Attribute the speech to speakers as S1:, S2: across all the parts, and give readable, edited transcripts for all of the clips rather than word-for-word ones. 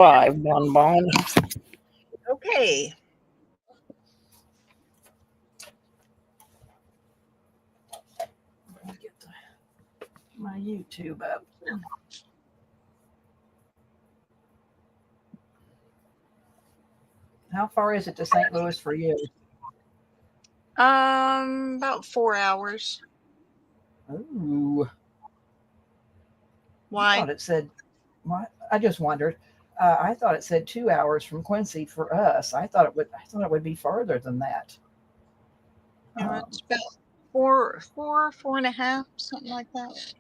S1: Five, Bonbon.
S2: Okay.
S1: Let me get my YouTube up. How far is it to St. Louis for you?
S2: About 4 hours.
S1: Ooh.
S2: Why?
S1: I thought it said, I just wondered. I thought it said 2 hours from Quincy for us. I thought it would be farther than that.
S2: It's about four and a half, something like that.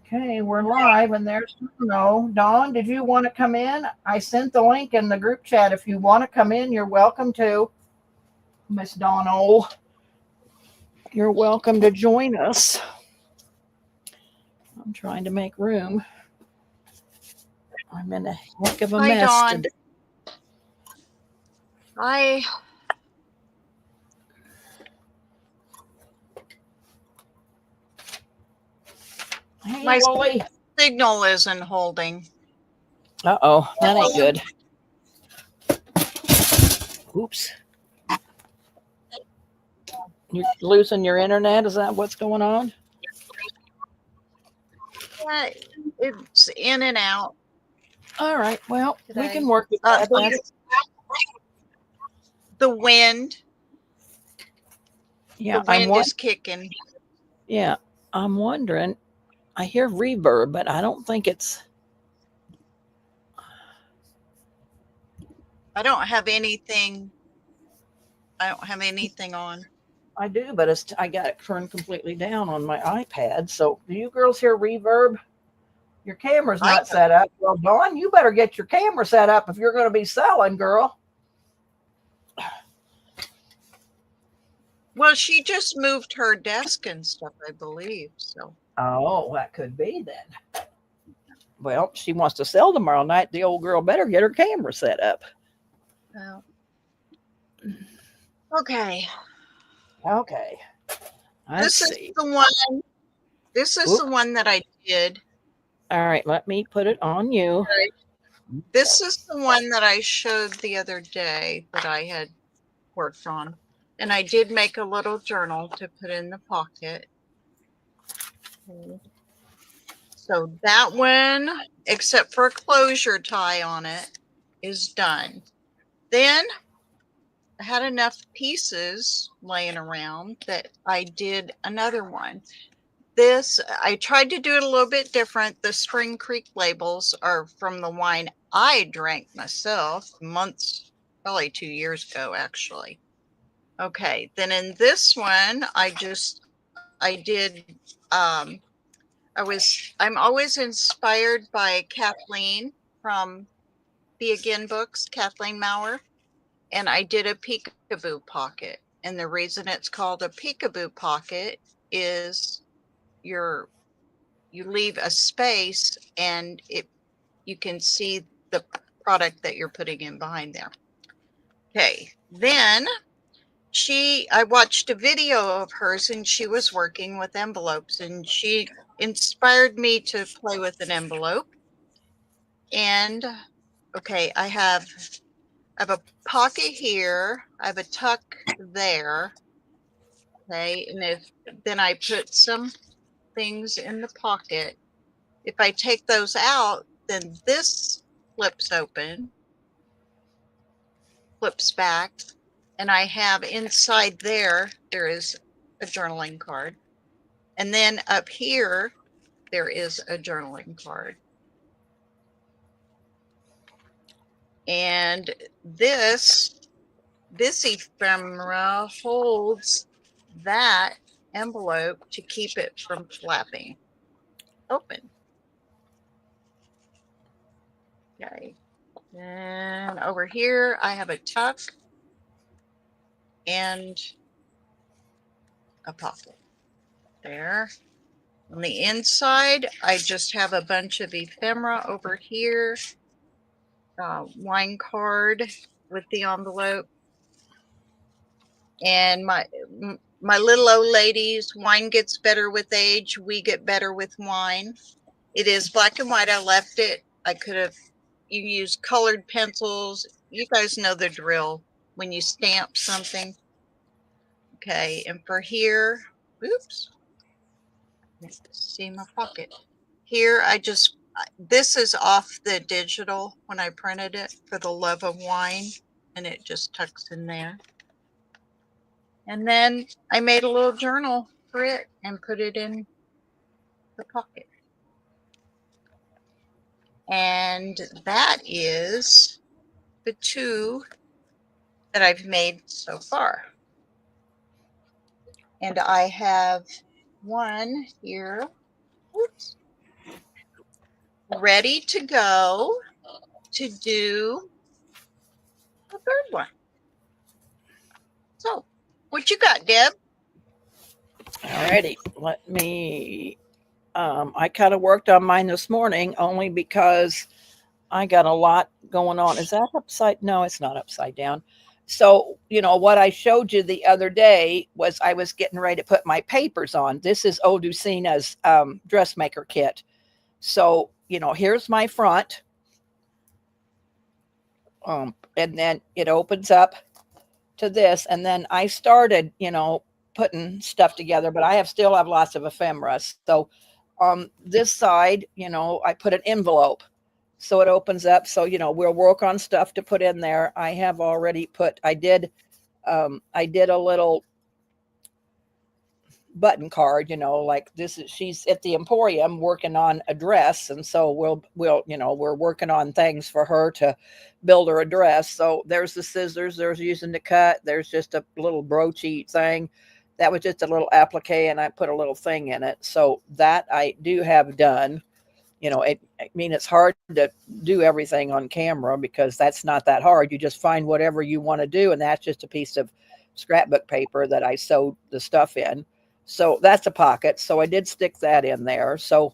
S1: Okay, we're live, and there's no Dawn. Did you want to come in? I sent the link in the group chat. If you want to come in, you're welcome to. Miss Dawn Ole, you're welcome to join us. I'm trying to make room. I'm in a heck of a
S2: Hi,
S1: mess
S2: Dawn.
S1: today.
S2: Hi.
S1: Hey,
S2: My
S1: Wooly.
S2: signal isn't holding.
S1: Uh-oh, that ain't good. Oops. You're losing your internet? Is that what's going on?
S2: Yeah, it's in and out.
S1: All right. Well,
S2: today.
S1: We can work with that.
S2: The wind.
S1: Yeah,
S2: the wind is kicking.
S1: Yeah, I'm wondering. I hear reverb, but I don't think it's.
S2: I don't have anything on.
S1: I do, but I got it turned completely down on my iPad. So, do you girls hear reverb? Your camera's not set up. Well, Dawn, you better get your camera set up if you're going to be selling, girl.
S2: Well, she just moved her desk and stuff, I believe. So.
S1: Oh, that could be then. Well, she wants to sell tomorrow night. The old girl better get her camera set up.
S2: Oh. Okay.
S1: Okay.
S2: This is the one. This is the one that I did.
S1: All right, let me put it on you.
S2: Right. This is the one that I showed the other day that I had worked on. And I did make a little journal to put in the pocket. Okay. So that one, except for a closure tie on it, is done. Then I had enough pieces laying around that I did another one. This, I tried to do it a little bit different. The Spring Creek labels are from the wine I drank myself months, probably 2 years ago, actually. Okay, then in this one, I'm always inspired by Kathleen from Be Again Books, Kathleen Maurer, and I did a peekaboo pocket. And the reason it's called a peekaboo pocket is you leave a space and you can see the product that you're putting in behind there. Okay, then I watched a video of hers and she was working with envelopes and she inspired me to play with an envelope. And okay, I have a pocket here, I have a tuck there. Okay, and then I put some things in the pocket. If I take those out, then this flips open, flips back, and I have inside there is a journaling card. And then up here, there is a journaling card. And this ephemera holds that envelope to keep it from flapping open. Okay. And over here, I have a tuck and a pocket there. On the inside, I just have a bunch of ephemera over here. Wine card with the envelope. And my little old ladies, wine gets better with age. We get better with wine. It is black and white. I left it. I could have you use colored pencils. You guys know the drill when you stamp something. Okay, and for here, oops, see my pocket. Here, this is off the digital when I printed it for the love of wine, and it just tucks in there. And then I made a little journal for it and put it in the pocket. And that is the two that I've made so far. And I have one here, oops, ready to go to do the third one. So, what you got, Deb?
S1: Alrighty, let me. I kind of worked on mine this morning only because I got a lot going on. Is that upside? No, it's not upside down. So, what I showed you the other day was I was getting ready to put my papers on. This is Odusina's dressmaker kit. So, here's my front. And then it opens up to this. And then I started, putting stuff together, but I still have lots of ephemera. So on this side, I put an envelope. So it opens up. So, we'll work on stuff to put in there. I have already I did a little button card, like she's at the Emporium working on a dress. And so we're working on things for her to build her a dress. So there's the scissors, there's using to cut. There's just a little broachy thing. That was just a little applique and I put a little thing in it. So that I do have done. It's hard to do everything on camera because that's not that hard. You just find whatever you want to do. And that's just a piece of scrapbook paper that I sewed the stuff in. So that's a pocket. So I did stick that in there. So,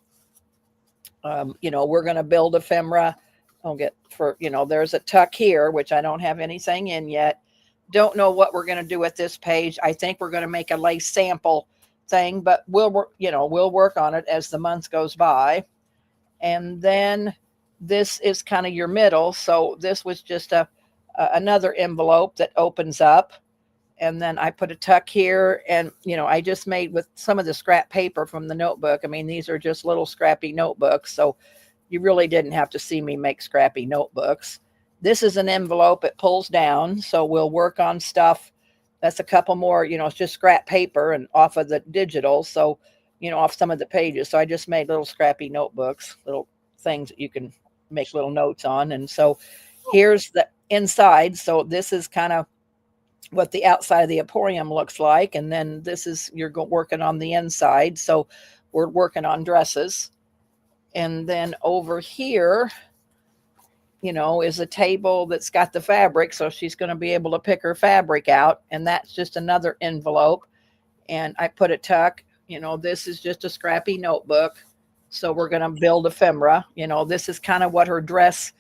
S1: we're going to build ephemera. There's a tuck here, which I don't have anything in yet. Don't know what we're going to do with this page. I think we're going to make a lace sample thing, but we'll work on it as the month goes by. And then this is kind of your middle. So this was just another envelope that opens up. And then I put a tuck here and, I just made with some of the scrap paper from the notebook. I mean, these are just little scrappy notebooks. So you really didn't have to see me make scrappy notebooks. This is an envelope. It pulls down. So we'll work on stuff. That's a couple more, it's just scrap paper and off of the digital. So, off some of the pages. So I just made little scrappy notebooks, little things that you can make little notes on. And so here's the inside. So this is kind of what the outside of the Emporium looks like. And then this is, you're working on the inside. So we're working on dresses. And then over here, is a table that's got the fabric. So she's going to be able to pick her fabric out. And that's just another envelope. And I put a tuck, this is just a scrappy notebook. So we're going to build ephemera. This is kind of what her dress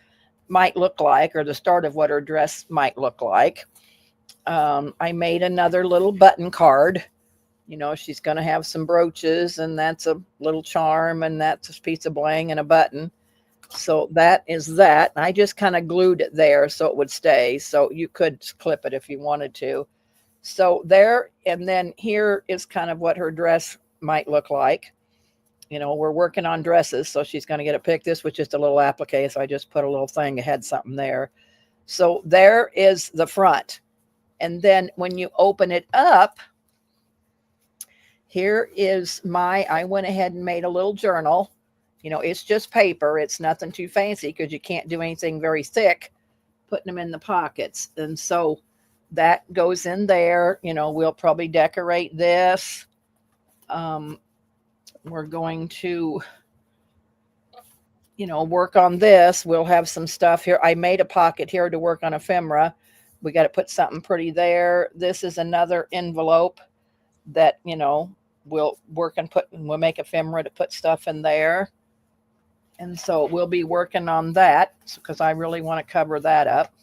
S1: might look like, or the start of what her dress might look like. I made another little button card. She's going to have some brooches, and that's a little charm, and that's a piece of bling and a button. So that is that. I just kind of glued it there so it would stay. So you could clip it if you wanted to. So there, and then here is kind of what her dress might look like. We're working on dresses, so she's going to get a pick. This was just a little applique, so I just put a little thing, I had something there. So there is the front. And then when you open it up, here is I went ahead and made a little journal. It's just paper. It's nothing too fancy because you can't do anything very thick, putting them in the pockets. And so that goes in there. We'll probably decorate this. We're going to, work on this. We'll have some stuff here. I made a pocket here to work on ephemera. We got to put something pretty there. This is another envelope that, we'll work and we'll make ephemera to put stuff in there. And so we'll be working on that because I really want to cover that up.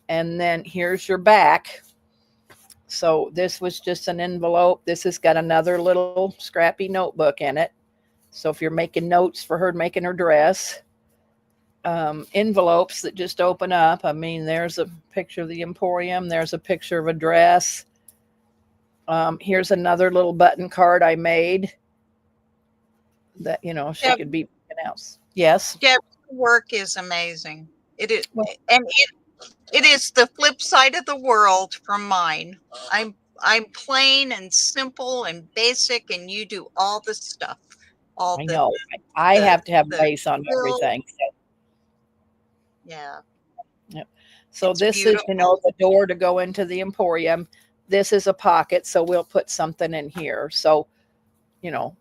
S1: And then here's your back. So this was just an envelope. This has got another little scrappy notebook in it. So if you're making notes for her making her dress, envelopes that just open up. I mean, there's a picture of the Emporium. There's a picture of a dress. Here's another little button card I made that, she
S2: Deb,
S1: could be out. Yes.
S2: Deb's work is amazing. It is,
S1: Well,
S2: and it is the flip side of the world from mine. I'm plain and simple and basic, and you do all the stuff, all
S1: I know. I
S2: the
S1: have to have
S2: the
S1: lace on
S2: real,
S1: everything.
S2: yeah.
S1: Yep. So
S2: It's
S1: this is,
S2: beautiful.
S1: the door to go into the Emporium. This is a pocket, so we'll put something in here. So,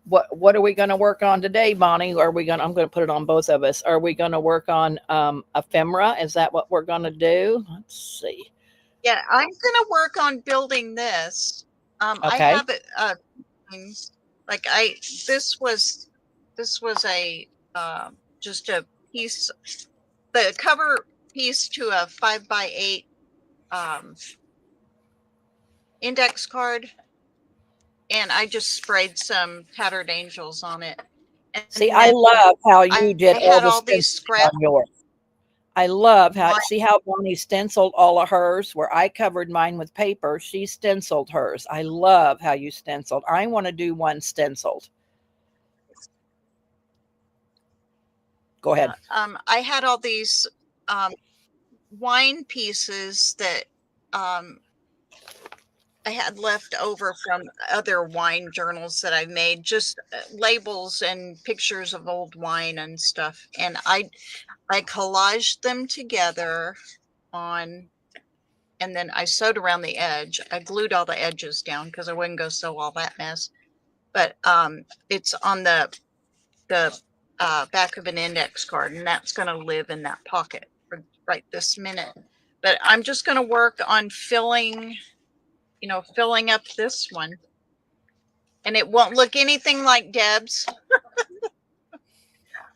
S1: what are we going to work on today, Bonnie? I'm going to put it on both of us. Are we going to work on ephemera? Is that what we're going to do? Let's see.
S2: Yeah, I'm gonna work on building this. I
S1: Okay.
S2: have it things like this was a just a piece, the cover piece to a 5x8 index card, and I just sprayed some tattered angels on it.
S1: See,
S2: And
S1: I
S2: then
S1: love how
S2: I
S1: you did all
S2: had
S1: the
S2: all these
S1: stenciling
S2: scrap
S1: on yours. I love how,
S2: line.
S1: see how Bonnie stenciled all of hers, where I covered mine with paper. She stenciled hers. I love how you stenciled. I want to do one stenciled. Go ahead.
S2: I had all these wine pieces that I had left over from other wine journals that I made, just labels and pictures of old wine and stuff. And I collaged them together on, and then I sewed around the edge. I glued all the edges down because I wouldn't go sew all that mess. But it's on the back of an index card, and that's going to live in that pocket for right this minute. But I'm just going to work on filling up this one, and it won't look anything like Deb's.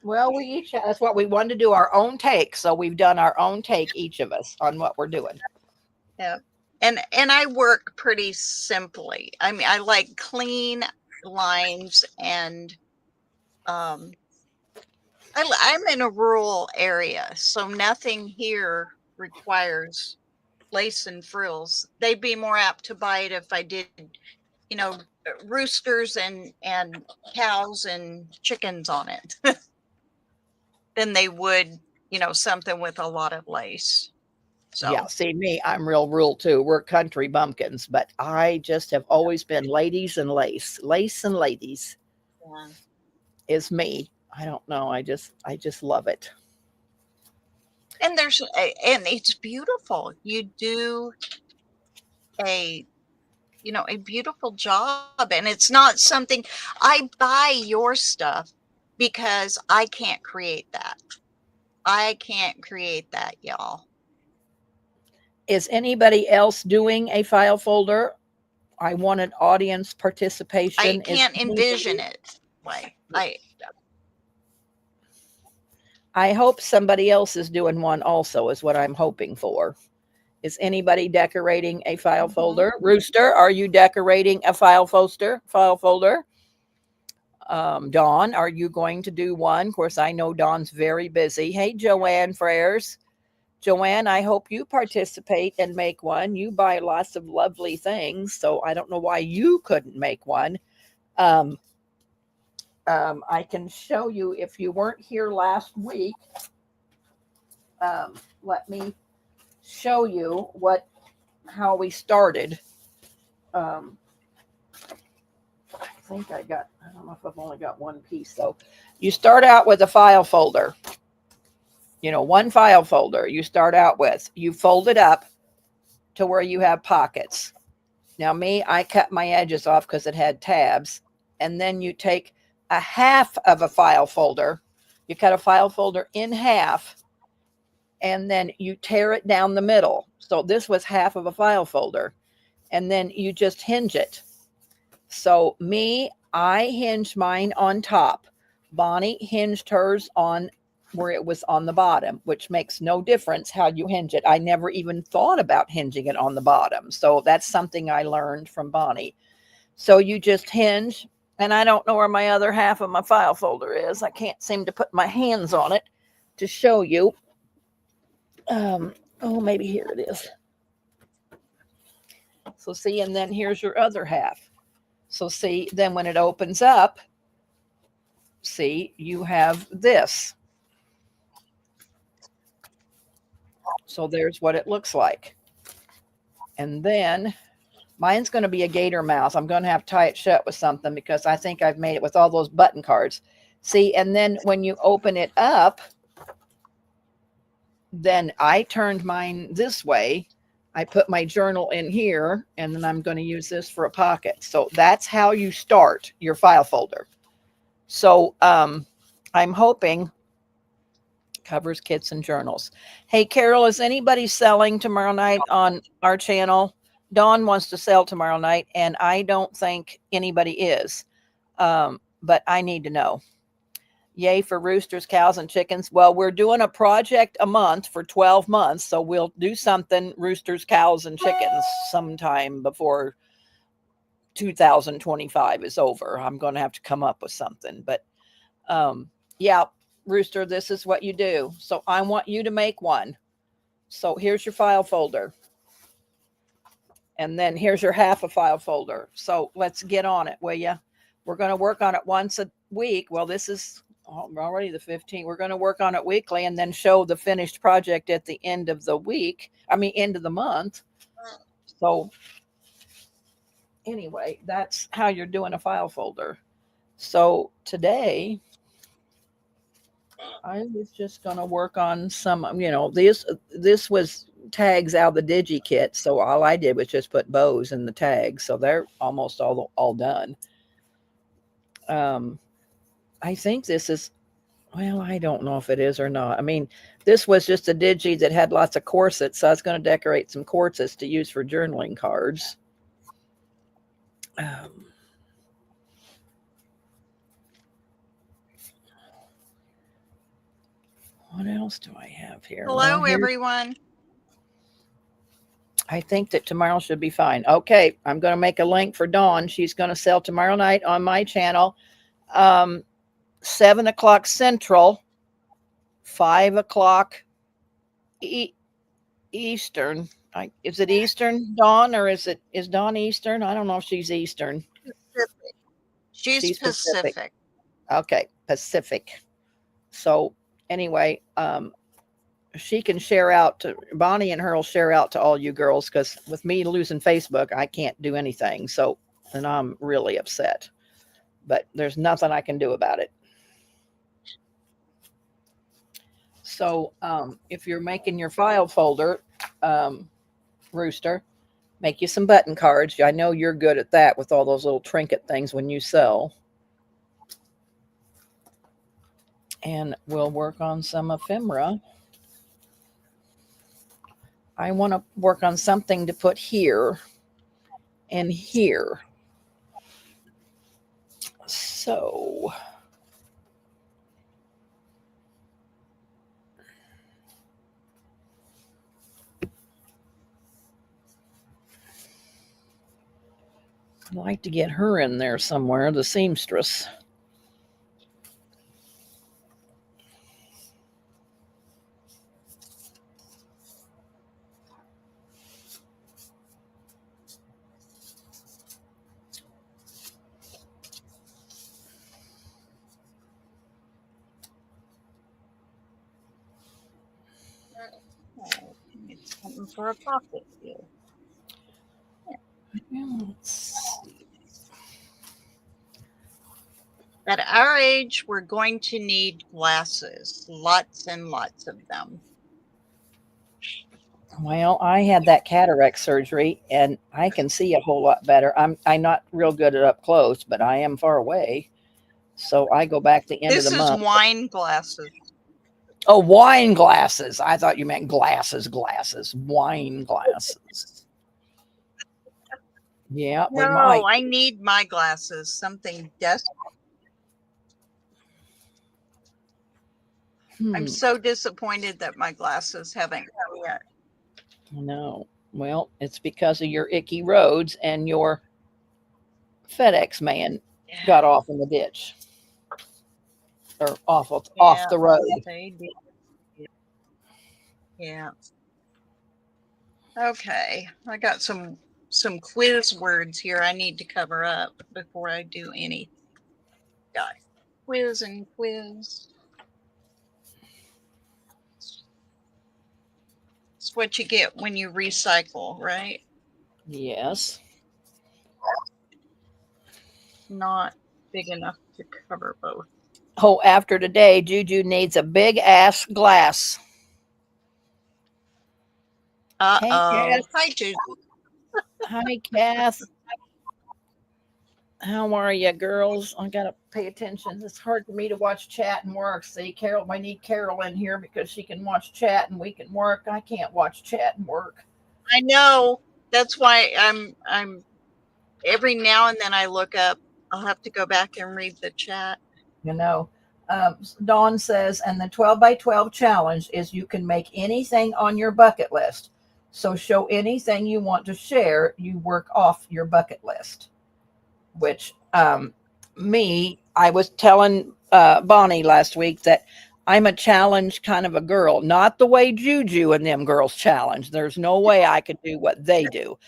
S1: Well, we each, that's what we wanted to do, our own take. So we've done our own take, each of us, on what we're doing.
S2: Yeah. And I work pretty simply. I mean, I like clean lines, and I'm in a rural area, so nothing here requires lace and frills. They'd be more apt to buy it if I did, roosters and cows and chickens on it than they would, something with a lot of lace. So
S1: Yeah, see me, I'm real rural too. We're country bumpkins, but I just have always been ladies and lace. Lace and ladies
S2: yeah.
S1: is me. I don't know. I just love it.
S2: And and it's beautiful. You do a a beautiful job, and it's not something I buy your stuff because I can't create that. I can't create that, y'all.
S1: Is anybody else doing a file folder? I wanted audience
S2: I
S1: participation.
S2: can't envision it. Like
S1: I hope somebody else is doing one also, is what I'm hoping for. Is anybody decorating a file folder? Rooster, are you decorating a file folder? Dawn, are you going to do one? Of course, I know Dawn's very busy. Hey, Joanne Freres. Joanne, I hope you participate and make one. You buy lots of lovely things, so I don't know why you couldn't make one. I can show you if you weren't here last week. Let me show you how we started. I think I don't know if I've only got one piece. So you start out with a file folder. One file folder you start out with. You fold it up to where you have pockets. Now I cut my edges off because it had tabs. And then you take a half of a file folder. You cut a file folder in half, and then you tear it down the middle. So this was half of a file folder. And then you just hinge it. So I hinged mine on top. Bonnie hinged hers on where it was on the bottom, which makes no difference how you hinge it. I never even thought about hinging it on the bottom. So that's something I learned from Bonnie. So you just hinge, and I don't know where my other half of my file folder is. I can't seem to put my hands on it. to show you. Oh, maybe here it is. So see, and then here's your other half. So see, then when it opens up, see, you have this. So there's what it looks like. And then mine's going to be a gator mouth. I'm going to have to tie it shut with something because I think I've made it with all those button cards. See, and then when you open it up, then I turned mine this way. I put my journal in here, and then I'm going to use this for a pocket. So that's how you start your file folder. So I'm hoping covers, kits, and journals. Hey, Carol, is anybody selling tomorrow night on our channel? Dawn wants to sell tomorrow night, and I don't think anybody is. But I need to know. Yay for roosters, cows, and chickens. Well, we're doing a project a month for 12 months. So we'll do something roosters, cows, and chickens sometime before 2025 is over. I'm going to have to come up with something. But yeah, Rooster, this is what you do. So I want you to make one. So here's your file folder. And then here's your half a file folder. So let's get on it, will you? We're going to work on it once a week. Well, this is already the 15th. We're going to work on it weekly and then show the finished project at the end of the week. I mean, end of the month. So anyway, that's how you're doing a file folder. So today I was just going to work on some, this was tags out of the Digi kit. So all I did was just put bows in the tags. So they're almost all done. I think this is, well, I don't know if it is or not. I mean, this was just a Digi that had lots of corsets. So I was going to decorate some corsets to use for journaling cards. What else do I have here?
S2: Hello, everyone.
S1: I think that tomorrow should be fine. Okay, I'm going to make a link for Dawn. She's going to sell tomorrow night on my channel. 7 o'clock Central, 5 o'clock Eastern. Is it Eastern, Dawn, or is Dawn Eastern? I don't know if she's Eastern.
S2: Pacific. She's Pacific.
S1: Okay, Pacific. So anyway, she can share out to Bonnie, and her will share out to all you girls, because with me losing Facebook, I can't do anything. So, and I'm really upset, but there's nothing I can do about it. So if you're making your file folder, Rooster, make you some button cards. I know you're good at that with all those little trinket things when you sell. And we'll work on some ephemera. I want to work on something to put here and here. So I'd like to get her in there somewhere, the seamstress.
S2: It's something for a pocket here.
S1: Let's see.
S2: At our age, we're going to need glasses, lots and lots of them.
S1: Well, I had that cataract surgery, and I can see a whole lot better. I'm not real good at up close, but I am far away. So I go back the end of the month.
S2: This is wine glasses.
S1: Oh, wine glasses. I thought you meant glasses. Wine glasses. Yeah,
S2: no, we might. I need my glasses. Something desperate. I'm so disappointed that my glasses haven't come yet.
S1: No. Well, it's because of your icky roads and your FedEx man got off in the ditch. Or off the road.
S2: Yeah. Okay. I got some quiz words here I need to cover up before I do any. Got quiz and quiz. It's what you get when you recycle, right?
S1: Yes.
S2: Not big enough to cover both.
S1: Oh, after today, Juju needs a big ass glass. Hey,
S2: Uh-oh.
S1: Cass.
S2: Hi, Judy.
S1: Hi, Cass. How are you, girls? I gotta pay attention. It's hard for me to watch chat and work. See, Carol, I need Carol in here because she can watch chat and we can work. I can't watch chat and work.
S2: I know. That's why I'm every now and then I look up. I'll have to go back and read the chat.
S1: You know, Dawn says, and the 12 by 12 challenge is you can make anything on your bucket list. So show anything you want to share, you work off your bucket list. Which I was telling Bonnie last week that I'm a challenge kind of a girl, not the way Juju and them girls challenge. There's no way I could do what they do.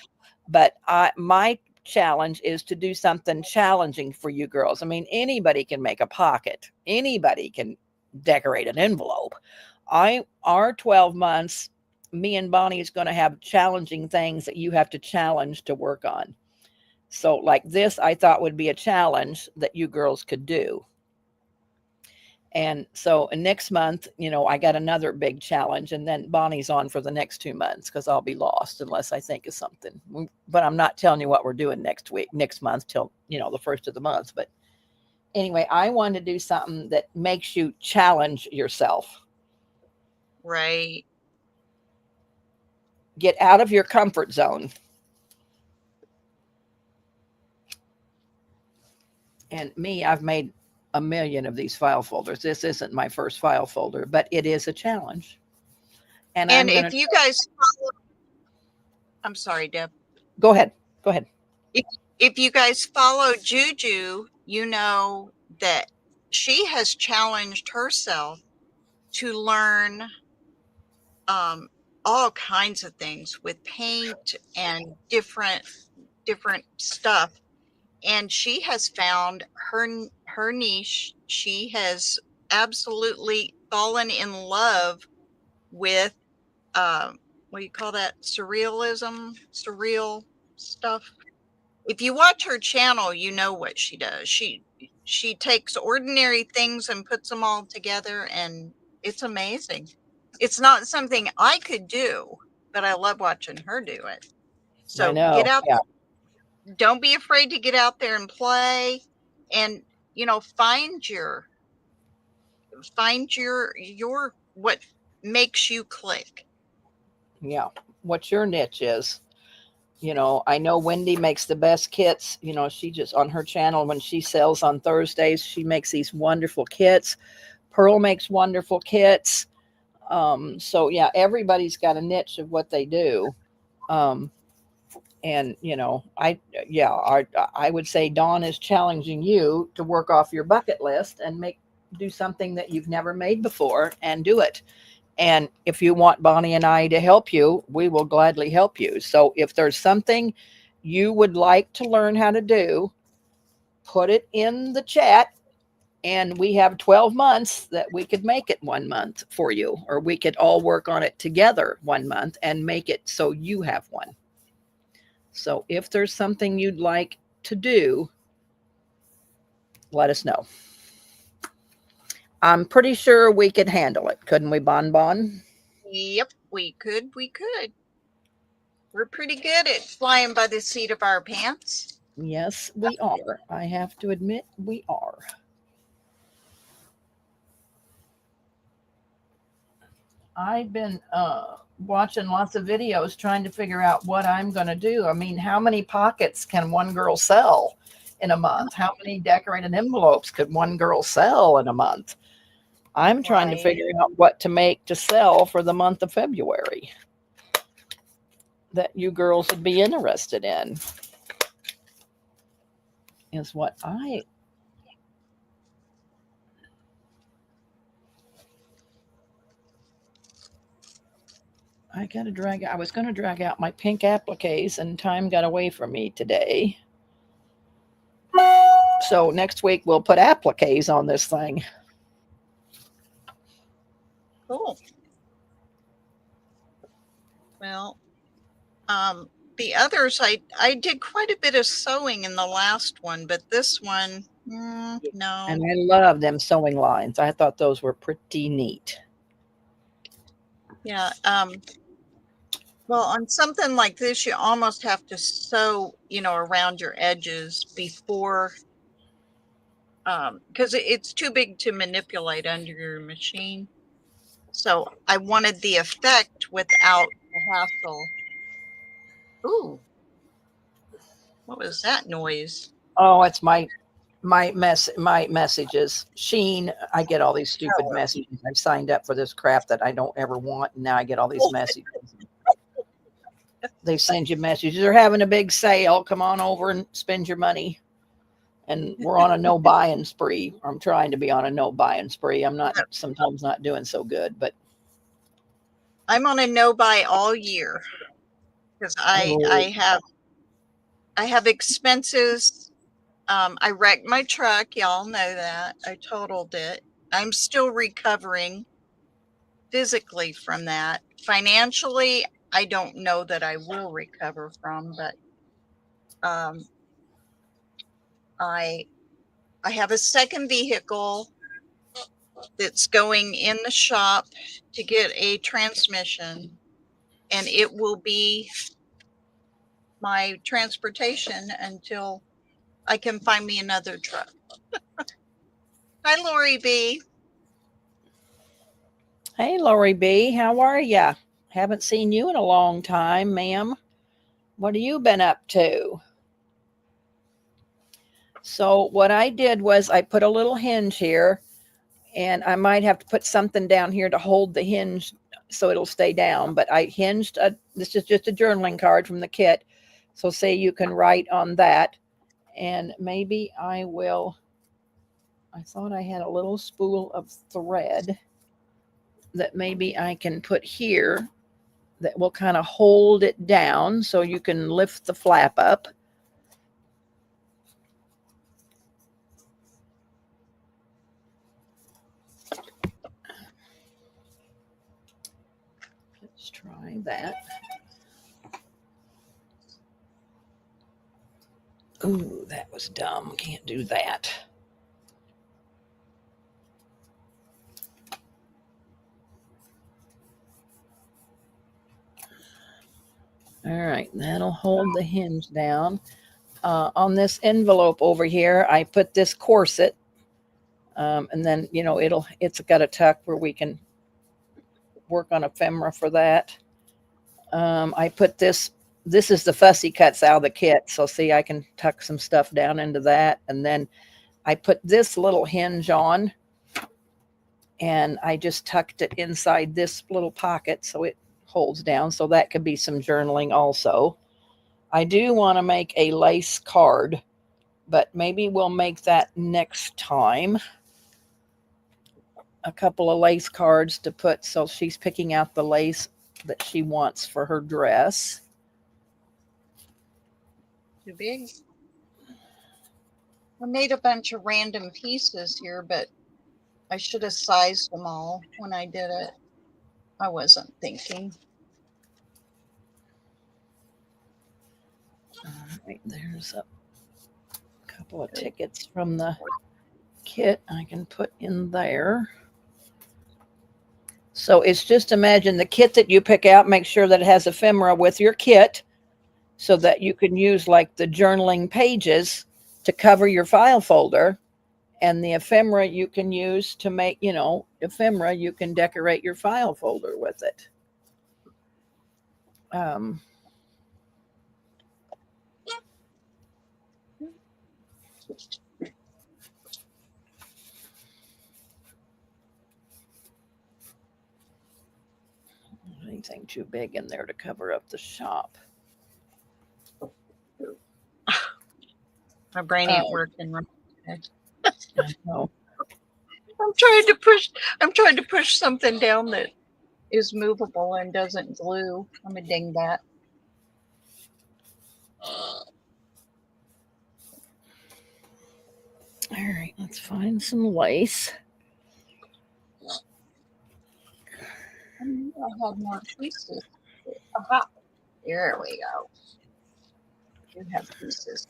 S1: But my challenge is to do something challenging for you girls. I mean, anybody can make a pocket. Anybody can decorate an envelope. Our 12 months, me and Bonnie is going to have challenging things that you have to challenge to work on. So, like this, I thought would be a challenge that you girls could do. And so next month, I got another big challenge, and then Bonnie's on for the next 2 months because I'll be lost unless I think of something. But I'm not telling you what we're doing next month till, the first of the month. But anyway, I want to do something that makes you challenge yourself.
S2: Right.
S1: Get out of your comfort zone. And me, I've made a million of these file folders. This isn't my first file folder, but it is a challenge. And I'm going
S2: if
S1: to
S2: you guys follow, I'm sorry, Deb.
S1: go ahead. Go ahead.
S2: If you guys follow Juju, you know that she has challenged herself to learn all kinds of things with paint and different stuff, and she has found her niche. She has absolutely fallen in love with what do you call that, surreal stuff. If you watch her channel, you know what she does. She takes ordinary things and puts them all together, and it's amazing. It's not something I could do, but I love watching her do it.
S1: I
S2: So get
S1: know.
S2: out.
S1: Yeah.
S2: Don't be afraid to get out there and play, and find your what makes you click.
S1: Yeah. What your niche is. I know Wendy makes the best kits. She just on her channel when she sells on Thursdays, she makes these wonderful kits. Pearl makes wonderful kits. So yeah, everybody's got a niche of what they do. Um, and I would say Dawn is challenging you to work off your bucket list and do something that you've never made before and do it. And if you want Bonnie and I to help you, we will gladly help you. So if there's something you would like to learn how to do, put it in the chat. And we have 12 months that we could make it 1 month for you, or we could all work on it together 1 month and make it so you have one. So if there's something you'd like to do, let us know. I'm pretty sure we could handle it. Couldn't we, Bon Bon?
S2: Yep, we could. We're pretty good at flying by the seat of our pants.
S1: Yes, we are. I have to admit, we are. I've been watching lots of videos trying to figure out what I'm going to do. I mean, how many pockets can one girl sell in a month? How many decorated envelopes could one girl sell in a month? I'm trying to figure out what to make to sell for the month of February that you girls would be interested in. Is what I I was going to drag out my pink appliques, and time got away from me today. So next week we'll put appliques on this thing.
S2: Cool. Well, the others, I did quite a bit of sewing in the last one, but this one, no.
S1: And I love them sewing lines. I thought those were pretty neat.
S2: Yeah. Well, on something like this, you almost have to sew, around your edges before, because it's too big to manipulate under your machine. So I wanted the effect without the hassle. Ooh, what was that noise?
S1: Oh, it's my messages. Sheen, I get all these stupid messages. I've signed up for this crap that I don't ever want, and now I get all these messages. They send you messages. They're having a big sale. Come on over and spend your money. And we're on a no buying spree. I'm trying to be on a no buying spree. I'm sometimes not doing so good, but
S2: I'm on a no buy all year because I have expenses. I wrecked my truck. Y'all know that. I totaled it. I'm still recovering physically from that. Financially, I don't know that I will recover from, but I have a second vehicle that's going in the shop to get a transmission, and it will be my transportation until I can find me another truck. Hi, Lori B.
S1: Hey, Lori B. How are ya? Haven't seen you in a long time, ma'am. What have you been up to? So what I did was I put a little hinge here, and I might have to put something down here to hold the hinge so it'll stay down. But I hinged, this is just a journaling card from the kit. So say you can write on that. And maybe I thought I had a little spool of thread that maybe I can put here that will kind of hold it down so you can lift the flap up. Let's try that. Ooh, that was dumb. Can't do that. All right, that'll hold the hinge down. On this envelope over here, I put this corset, and then it's got a tuck where we can work on ephemera for that. I put this. This is the fussy cuts out of the kit, so see, I can tuck some stuff down into that, and then I put this little hinge on, and I just tucked it inside this little pocket so it holds down. So that could be some journaling also. I do want to make a lace card, but maybe we'll make that next time. A couple of lace cards to put, so she's picking out the lace that she wants for her dress.
S2: Too big. I made a bunch of random pieces here, but I should have sized them all when I did it. I wasn't thinking.
S1: All right, there's a couple of tickets from the kit I can put in there. So it's just imagine the kit that you pick out, make sure that it has ephemera with your kit so that you can use like the journaling pages to cover your file folder. And the ephemera you can use to make, ephemera, you can decorate your file folder with it. Anything too big in there to cover up the shop.
S2: My brain ain't working.
S1: I know.
S2: I'm trying to push something down that is movable and doesn't glue. I'm a dingbat.
S1: All right, let's find some lace.
S2: I knew I had more pieces. Aha! There we go. You have pieces.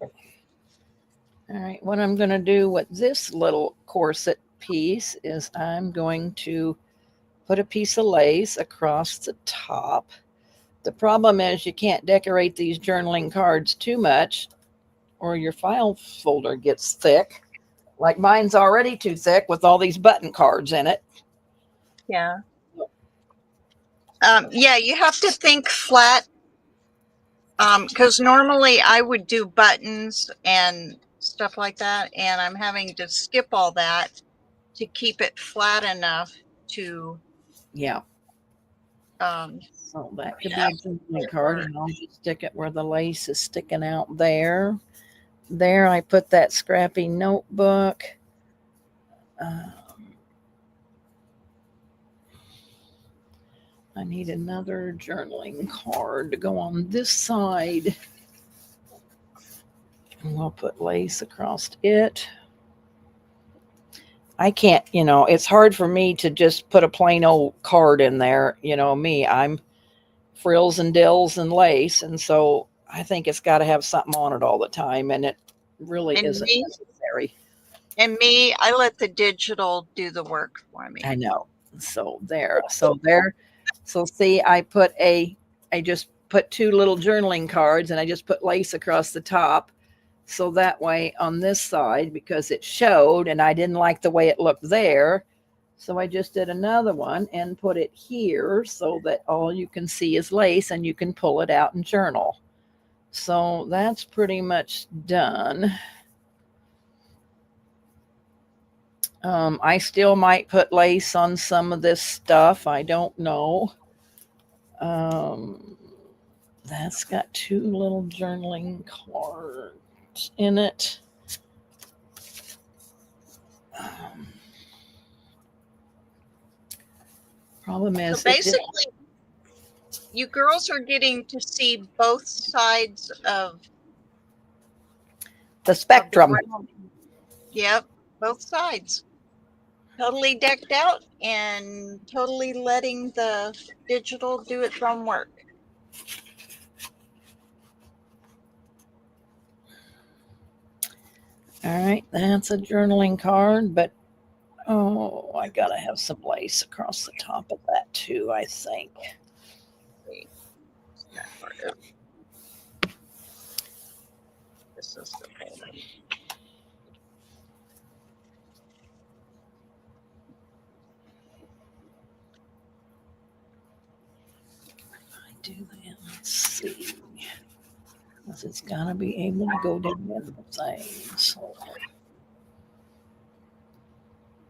S1: All right, what I'm going to do with this little corset piece is I'm going to put a piece of lace across the top. The problem is you can't decorate these journaling cards too much or your file folder gets thick. Like mine's already too thick with all these button cards in it.
S2: Yeah. Yeah, you have to think flat. Because normally I would do buttons and stuff like that, and I'm having to skip all that to keep it flat enough to.
S1: Yeah. So that could be a journaling card, and I'll just stick it where the lace is sticking out there. There, I put that scrappy notebook. I need another journaling card to go on this side. And we'll put lace across it. I can't, it's hard for me to just put a plain old card in there. Me, I'm frills and dills and lace. And so I think it's got to have something on it all the time. And it really isn't necessary.
S2: And me, I let the digital do the work for me.
S1: I know. So there. So see, I just put two little journaling cards and I just put lace across the top. So that way on this side, because it showed and I didn't like the way it looked there. So I just did another one and put it here so that all you can see is lace and you can pull it out and journal. So that's pretty much done. I still might put lace on some of this stuff. I don't know. That's got two little journaling cards in it. Problem is,
S2: so basically, you girls are getting to see both sides of
S1: the spectrum.
S2: Yep, both sides. Totally decked out and totally letting the digital do its own work.
S1: All right, that's a journaling card, but I gotta have some lace across the top of that too, I think.
S2: This is the folder.
S1: Do that. Let's see. Because it's got to be able to go down in the thing. So.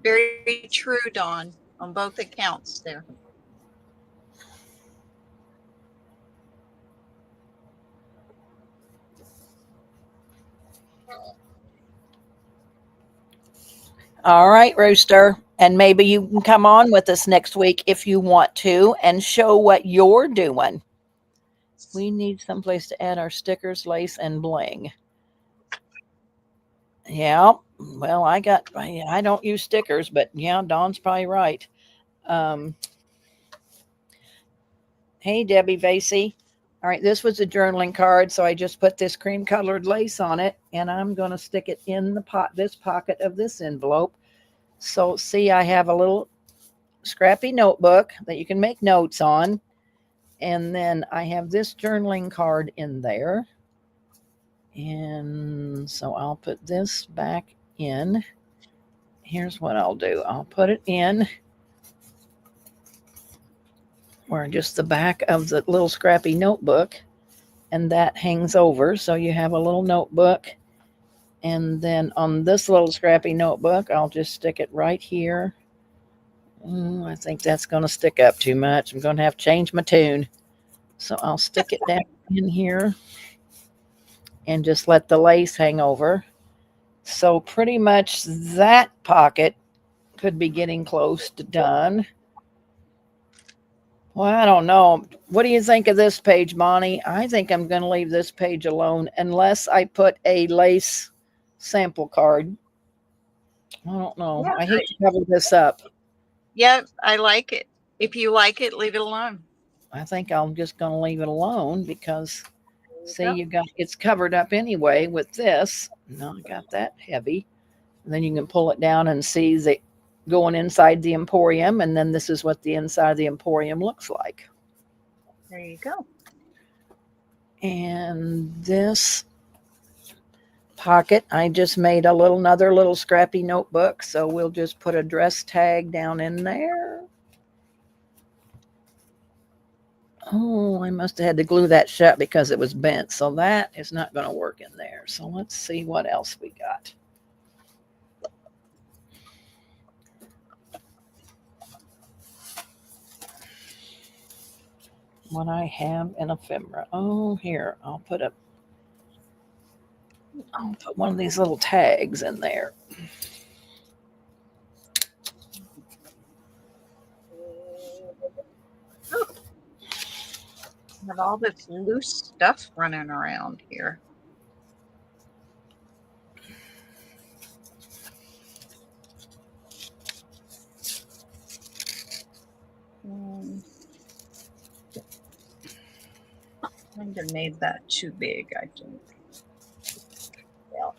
S2: Very true, Dawn, on both accounts there.
S1: All right, Rooster. And maybe you can come on with us next week if you want to and show what you're doing. We need someplace to add our stickers, lace, and bling. Yeah. Well, I don't use stickers, but yeah, Dawn's probably right. Hey, Debbie Vasey. All right, this was a journaling card, so I just put this cream colored lace on it, and I'm going to stick it in this pocket of this envelope. So see, I have a little scrappy notebook that you can make notes on. And then I have this journaling card in there. And so I'll put this back in. Here's what I'll do. I'll put it in where just the back of the little scrappy notebook. And that hangs over. So you have a little notebook. And then on this little scrappy notebook, I'll just stick it right here. I think that's going to stick up too much. I'm going to have to change my tune. So I'll stick it down in here and just let the lace hang over. So pretty much that pocket could be getting close to done. Well, I don't know. What do you think of this page, Bonnie? I think I'm going to leave this page alone unless I put a lace sample card. I don't know.
S2: Yeah,
S1: I hate to cover this up.
S2: yeah, I like it. If you like it, leave it alone.
S1: I think I'm just going to leave it alone because, see,
S2: Yep.
S1: you got it's covered up anyway with this. No, I got that heavy. And then you can pull it down and see the going inside the emporium, and then this is what the inside of the emporium looks like.
S2: There you go.
S1: And this pocket, I just made another little scrappy notebook, so we'll just put a dress tag down in there. Oh, I must have had to glue that shut because it was bent, so that is not going to work in there. So let's see what else we got. What I have in ephemera. Oh, here, I'll put one of these little tags in there.
S2: Have all this loose stuff running around here. I think I made that too big, I think. Yeah.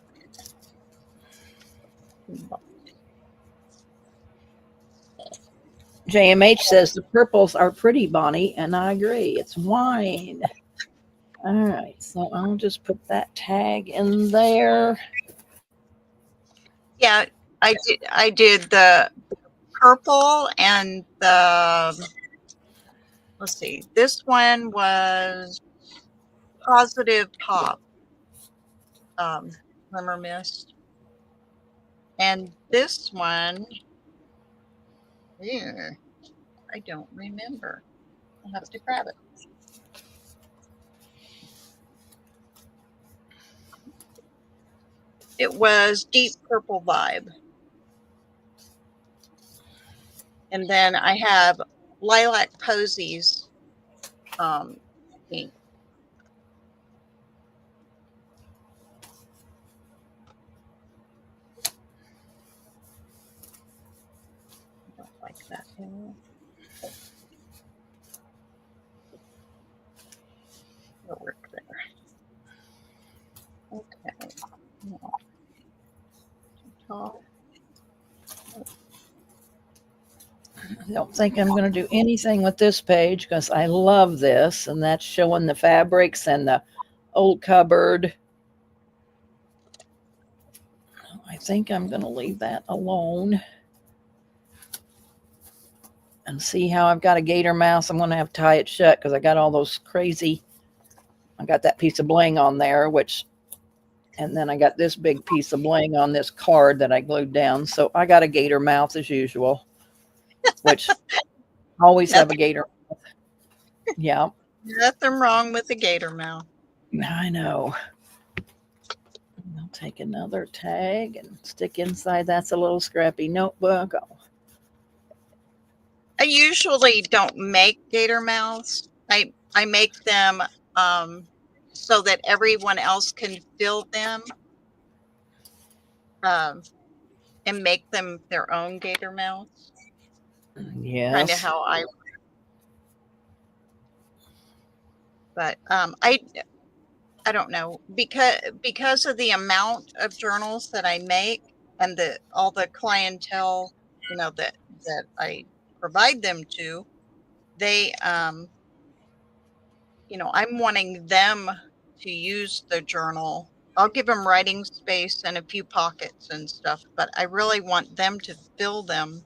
S1: JMH says the purples are pretty, Bonnie, and I agree. It's wine. All right, so I'll just put that tag in there.
S2: Yeah, I did the purple and the, let's see, this one was Positive Pop, Glimmer Mist. And this one, yeah, I don't remember. I'll have to grab it. It was Deep Purple Vibe. And then I have Lilac Posies pink. I don't like that anymore. It'll work there. Okay. No. Tall.
S1: I don't think I'm going to do anything with this page because I love this, and that's showing the fabrics and the old cupboard. I think I'm going to leave that alone. And see how I've got a gator mouse. I'm going to have to tie it shut because I got all those crazy, I got that piece of bling on there, and then I got this big piece of bling on this card that I glued down. So I got a gator mouth as usual, which always have a gator mouth. Yeah.
S2: Nothing wrong with the gator mouth.
S1: I know. I'll take another tag and stick inside. That's a little scrappy notebook. Oh.
S2: I usually don't make gator mouths. I make them so that everyone else can fill them and make them their own gator mouths.
S1: Yes.
S2: Kind of how I. But I don't know, because of the amount of journals that I make and all the clientele, that I provide them to, they I'm wanting them to use the journal. I'll give them writing space and a few pockets and stuff, but I really want them to fill them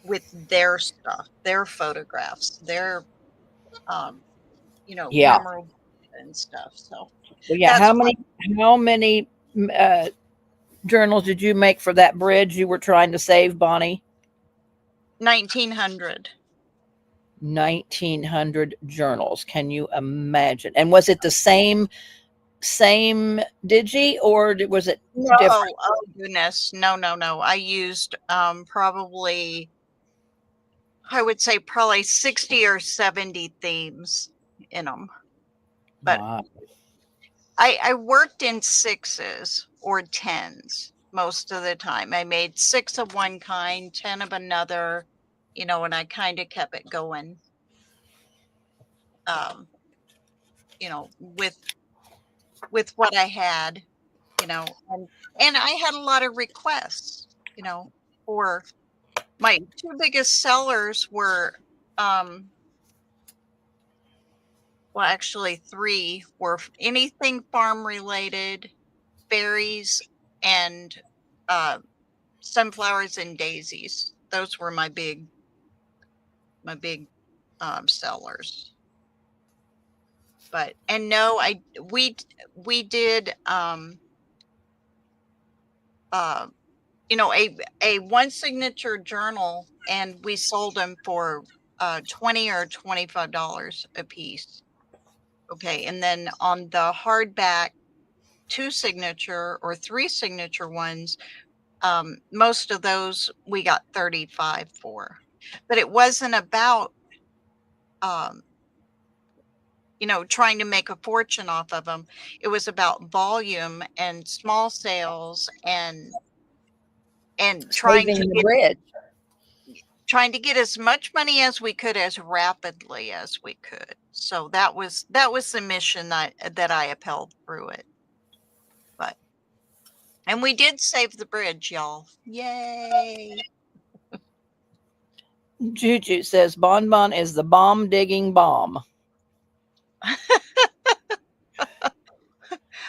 S2: with their stuff, their photographs, their
S1: Yeah.
S2: memorable and stuff. So
S1: Well, yeah.
S2: that's
S1: How many journals did you make for that bridge you were trying to save, Bonnie?
S2: 1900.
S1: 1900 journals. Can you imagine? And was it the same same digi, or was it
S2: No,
S1: different?
S2: oh goodness. No. I used probably, I would say probably 60 or 70 themes in them. But
S1: Wow.
S2: I worked in 6s or 10s most of the time. I made 6 of one kind, 10 of another, and I kind of kept it going, um, with what I had, and I had a lot of requests, for my two biggest sellers were, um, well, actually 3 were anything farm related, berries, and uh, sunflowers and daisies. Those were my big sellers. But and no, we did uh, a one signature journal, and we sold them for $20 or $25 a piece. Okay, and then on the hardback 2 signature or 3 signature ones, most of those we got 35 for. But it wasn't about um, trying to make a fortune off of them. It was about volume and small sales, and trying
S1: Saving
S2: to
S1: the
S2: get
S1: bridge.
S2: as much money as we could as rapidly as we could. So that was the mission that I upheld through it. But and we did save the bridge, y'all. Yay.
S1: Juju says Bonbon is the bomb digging bomb.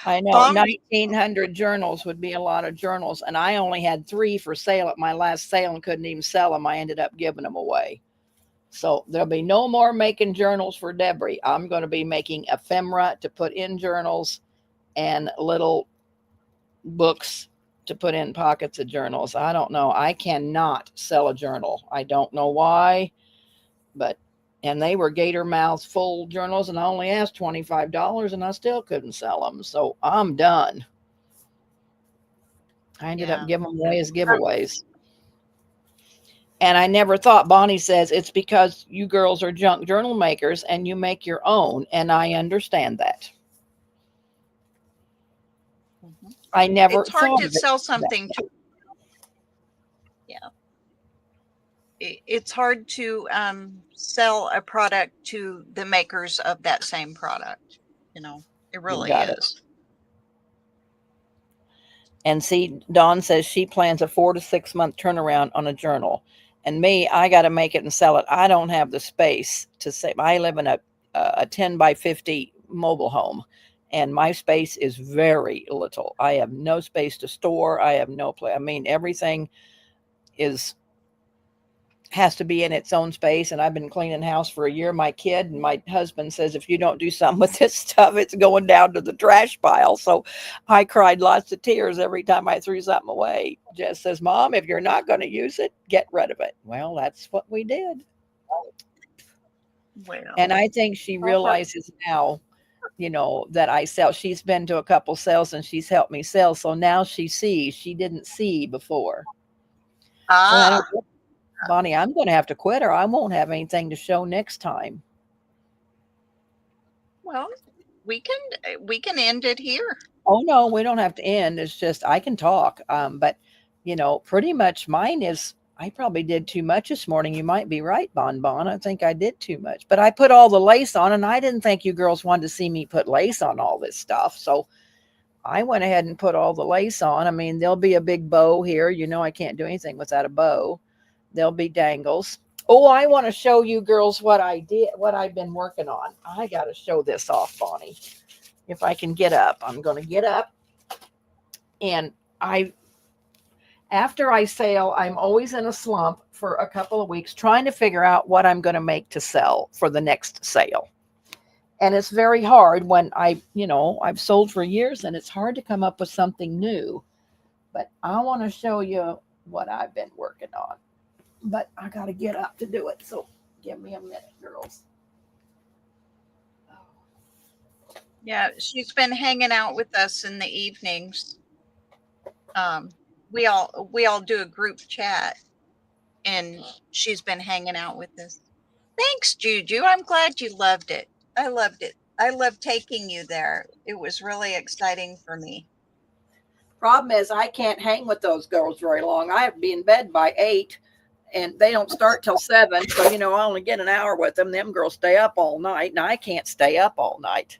S1: I know
S2: Bomb.
S1: 1,900 journals would be a lot of journals, and I only had 3 for sale at my last sale and couldn't even sell them. I ended up giving them away. So there'll be no more making journals for Debbie. I'm going to be making ephemera to put in journals and little books to put in pockets of journals. I don't know. I cannot sell a journal. I don't know why, but and they were gator mouth full journals, and I only asked $25 and I still couldn't sell them. So I'm done. I ended up
S2: Yeah.
S1: giving them away as giveaways. And I never thought, Bonnie says, it's because you girls are junk journal makers and you make your own. And I understand that.
S2: Mm-hmm.
S1: I never
S2: It's hard
S1: thought
S2: to
S1: of it
S2: sell
S1: that
S2: something
S1: way.
S2: yeah. It's hard to sell a product to the makers of that same product. It
S1: You
S2: really
S1: got it.
S2: is.
S1: And see, Dawn says she plans a 4 to 6 month turnaround on a journal. And me, I got to make it and sell it. I don't have the space to say. I live in a 10 by 50 mobile home, and my space is very little. I have no space to store. I have no place. I mean, everything has to be in its own space. And I've been cleaning house for a year. My kid and my husband says, if you don't do something with this stuff, it's going down to the trash pile. So I cried lots of tears every time I threw something away. Jess says, Mom, if you're not going to use it, get rid of it. Well, that's what we did.
S2: Well,
S1: And I think she realizes now, that I sell. She's been to a couple sales and she's helped me sell. So now she sees she didn't see before. Well, Bonnie, I'm going to have to quit or I won't have anything to show next time.
S2: well, we can end it here.
S1: Oh no, we don't have to end. It's just I can talk. But pretty much mine is I probably did too much this morning. You might be right, Bon Bon. I think I did too much. But I put all the lace on and I didn't think you girls wanted to see me put lace on all this stuff. So I went ahead and put all the lace on. I mean, there'll be a big bow here. I can't do anything without a bow. There'll be dangles. Oh, I want to show you girls what I did, what I've been working on. I got to show this off, Bonnie. If I can get up, I'm going to get up. And after I sail, I'm always in a slump for a couple of weeks trying to figure out what I'm going to make to sell for the next sale. And it's very hard when I've sold for years and it's hard to come up with something new. But I want to show you what I've been working on. But I got to get up to do it. So give me a minute, girls.
S2: Yeah, she's been hanging out with us in the evenings. We all do a group chat, and she's been hanging out with us. Thanks, Juju. I'm glad you loved it. I loved it. I loved taking you there. It was really exciting for me.
S1: Problem is, I can't hang with those girls very long. I have to be in bed by 8, and they don't start till 7. So, I only get an hour with them. Them girls stay up all night, and I can't stay up all night.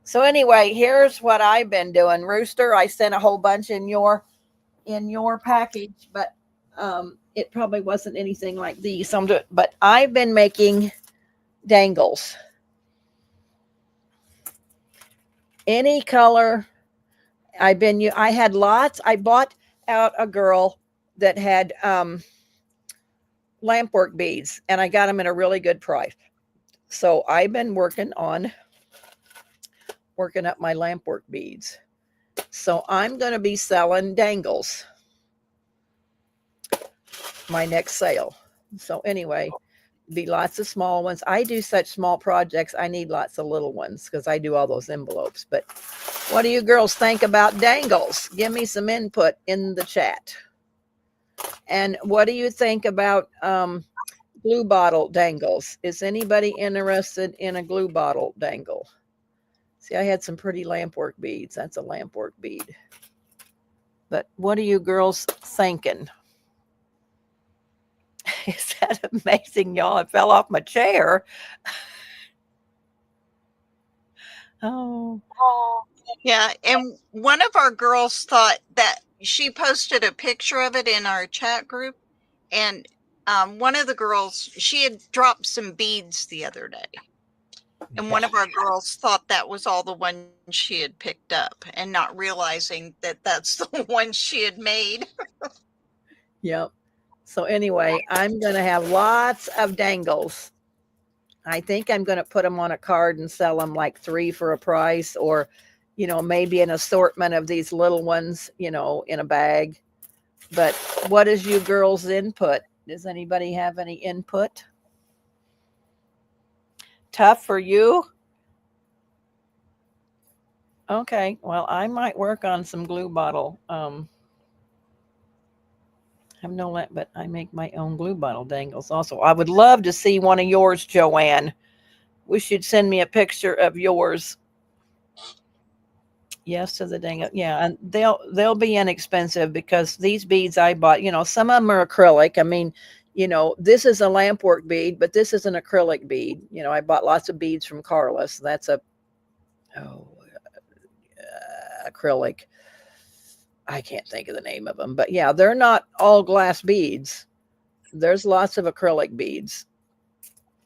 S1: So anyway, here's what I've been doing. Rooster, I sent a whole bunch in your package, but it probably wasn't anything like these. But I've been making dangles. Any color. I had lots. I bought out a girl that had lampwork beads, and I got them at a really good price. So I've been working up my lampwork beads. So I'm going to be selling dangles my next sale. So anyway, be lots of small ones. I do such small projects. I need lots of little ones because I do all those envelopes. But what do you girls think about dangles? Give me some input in the chat. And what do you think about glue bottle dangles? Is anybody interested in a glue bottle dangle? See, I had some pretty lampwork beads. That's a lampwork bead. But what are you girls thinking? Is that amazing, y'all? I fell off my chair. Oh.
S2: Yeah, and one of our girls thought that she posted a picture of it in our chat group, and one of the girls, she had dropped some beads the other day, and one of our girls thought that was all the one she had picked up, and not realizing that that's the one she had made.
S1: Yep. So anyway, I'm going to have lots of dangles. I think I'm going to put them on a card and sell them like 3 for a price, or, maybe an assortment of these little ones, in a bag. But what is you girls' input? Does anybody have any input? Tough for you? Okay, well, I might work on some glue bottle. I have no, but I make my own glue bottle dangles also. I would love to see one of yours, Joanne. Wish you'd send me a picture of yours. Yes to the dangle. Yeah, and they'll be inexpensive because these beads I bought, some of them are acrylic. I mean, this is a lampwork bead, but this is an acrylic bead. I bought lots of beads from Carlos. That's acrylic. I can't think of the name of them, but yeah, they're not all glass beads. There's lots of acrylic beads.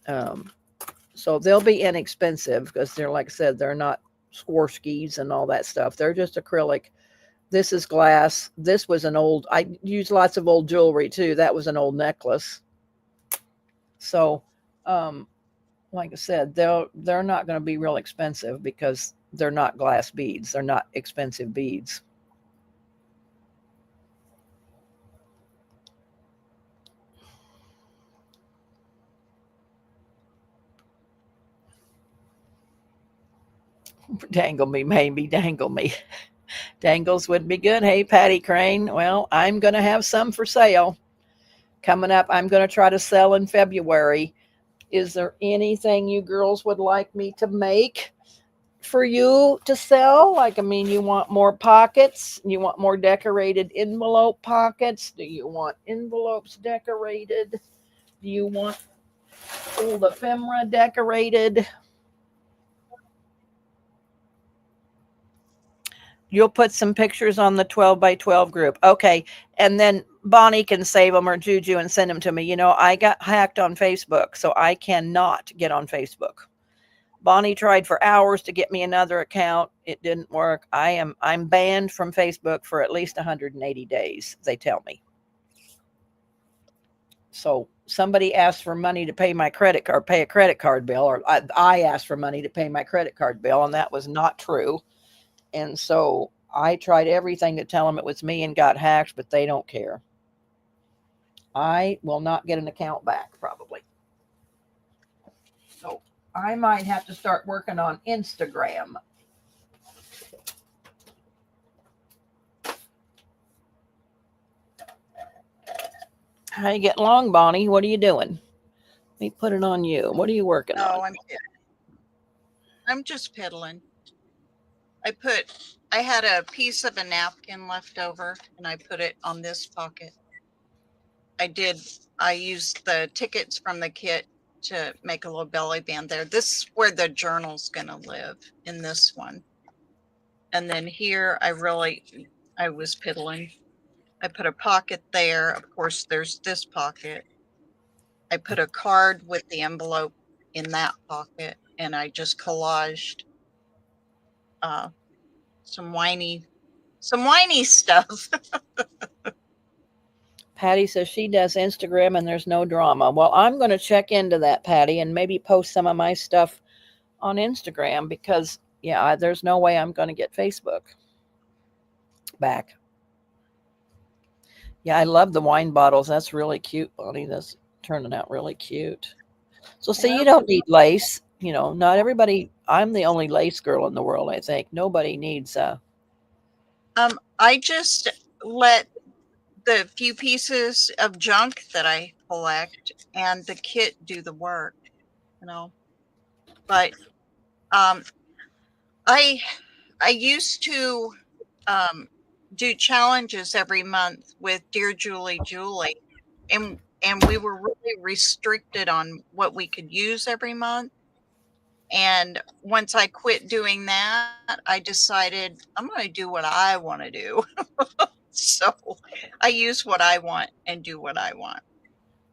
S1: So they'll be inexpensive because they're, like I said, they're not Swarovskis and all that stuff. They're just acrylic. This is glass. This was an old, I use lots of old jewelry too. That was an old necklace. So, like I said, they're not going to be real expensive because they're not glass beads. They're not expensive beads. Dangle me, maybe dangle me. Dangles would be good. Hey, Patty Crane. Well, I'm going to have some for sale coming up. I'm going to try to sell in February. Is there anything you girls would like me to make for you to sell? Like, I mean, you want more pockets? You want more decorated envelope pockets? Do you want envelopes decorated? Do you want old ephemera decorated? You'll put some pictures on the 12 by 12 group. Okay. And then Bonnie can save them, or Juju, and send them to me. I got hacked on Facebook, so I cannot get on Facebook. Bonnie tried for hours to get me another account. It didn't work. I'm banned from Facebook for at least 180 days, they tell me. So somebody asked for money to pay my credit card, pay a credit card bill, or I asked for money to pay my credit card bill, and that was not true. And so I tried everything to tell them it was me and got hacked, but they don't care. I will not get an account back, probably. So I might have to start working on Instagram. How you getting along, Bonnie? What are you doing? Let me put it on you. What are you working on?
S2: Oh, I'm just piddling. I had a piece of a napkin left over and I put it on this pocket. I used the tickets from the kit to make a little belly band there. This is where the journal's gonna live, in this one. And then here I was piddling. I put a pocket there. Of course, there's this pocket. I put a card with the envelope in that pocket, and I just collaged uh, some whiny stuff.
S1: Patty says she does Instagram and there's no drama. Well, I'm going to check into that, Patty, and maybe post some of my stuff on Instagram because, yeah, there's no way I'm going to get Facebook back. Yeah, I love the wine bottles. That's really cute, Bonnie. That's turning out really cute. So, see, you don't need lace. You know, not everybody. I'm the only lace girl in the world, I think. Nobody needs.
S2: I just let the few pieces of junk that I collect and the kit do the work, you know. But I used to do challenges every month with Dear Julie, and we were really restricted on what we could use every month. And once I quit doing that, I decided I'm going to do what I want to do. So I use what I want and do what I want.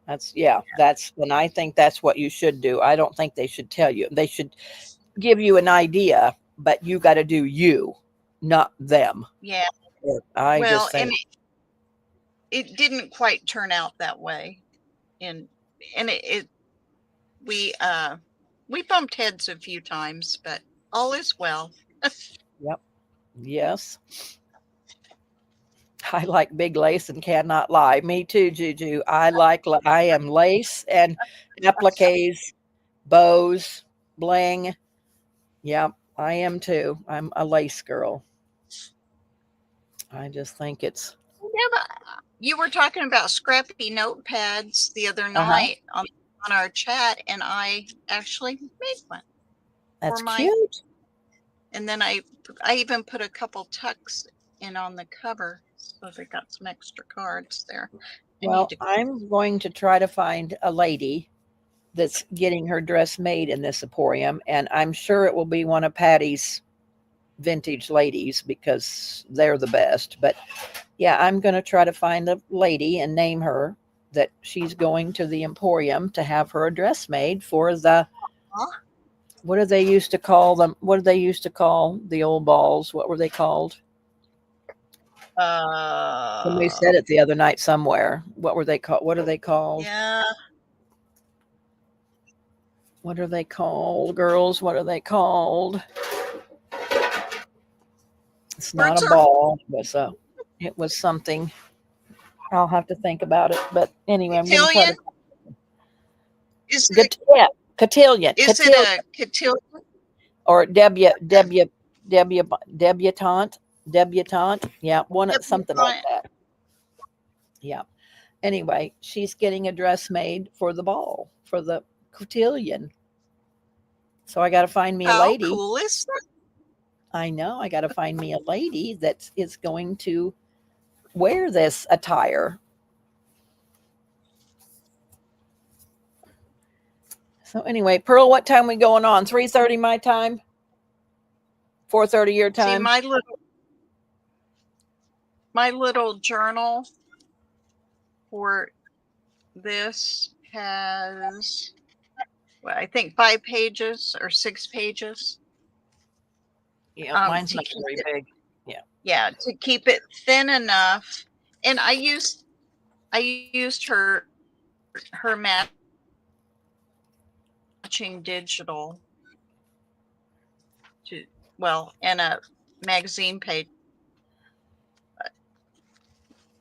S1: That's when I think that's what you should do. I don't think they should tell you. They should give you an idea, but you got to do you, not them.
S2: Yeah.
S1: I
S2: Well,
S1: just think
S2: and it didn't quite turn out that way. And we bumped heads a few times, but all is well.
S1: yep. Yes. I like big lace and cannot lie. Me too, Juju. I am lace and appliques, bows, bling. Yep, I am too. I'm a lace girl. I just think it's
S2: Yeah, but you were talking about scrappy notepads the other
S1: uh-huh.
S2: night on our chat, and I actually made one
S1: That's
S2: for my.
S1: cute.
S2: And then I even put a couple tucks in on the cover, so they got some extra cards there.
S1: Well, I'm going to try to find a lady that's getting her dress made in this emporium, and I'm sure it will be one of Patty's vintage ladies because they're the best. But yeah, I'm going to try to find a lady and name her that she's going to the emporium to have her a dress made for the what do they used to call them? What did they used to call the old balls? What were they called? Somebody said it the other night somewhere. What were they called? What are they called?
S2: Yeah.
S1: What are they called, girls? What are they called? It's not a ball. It was something. I'll have to think about it. But anyway, I'm going to try to. Cotillion.
S2: Is it a cotillion?
S1: Or debutante. Yeah, something like that. Yeah. Anyway, she's getting a dress made for the ball, for the cotillion. So I got to find me a lady.
S2: How cool is that?
S1: I know. I got to find me a lady that is going to wear this attire. So anyway, Pearl, what time we going on? 3:30 my time? 4:30 your time?
S2: See, my little journal for this has, well, I think 5 pages or 6 pages.
S1: Yeah, mine's not very big. Yeah.
S2: Yeah, to keep it thin enough. And I used her matching digital and a magazine page.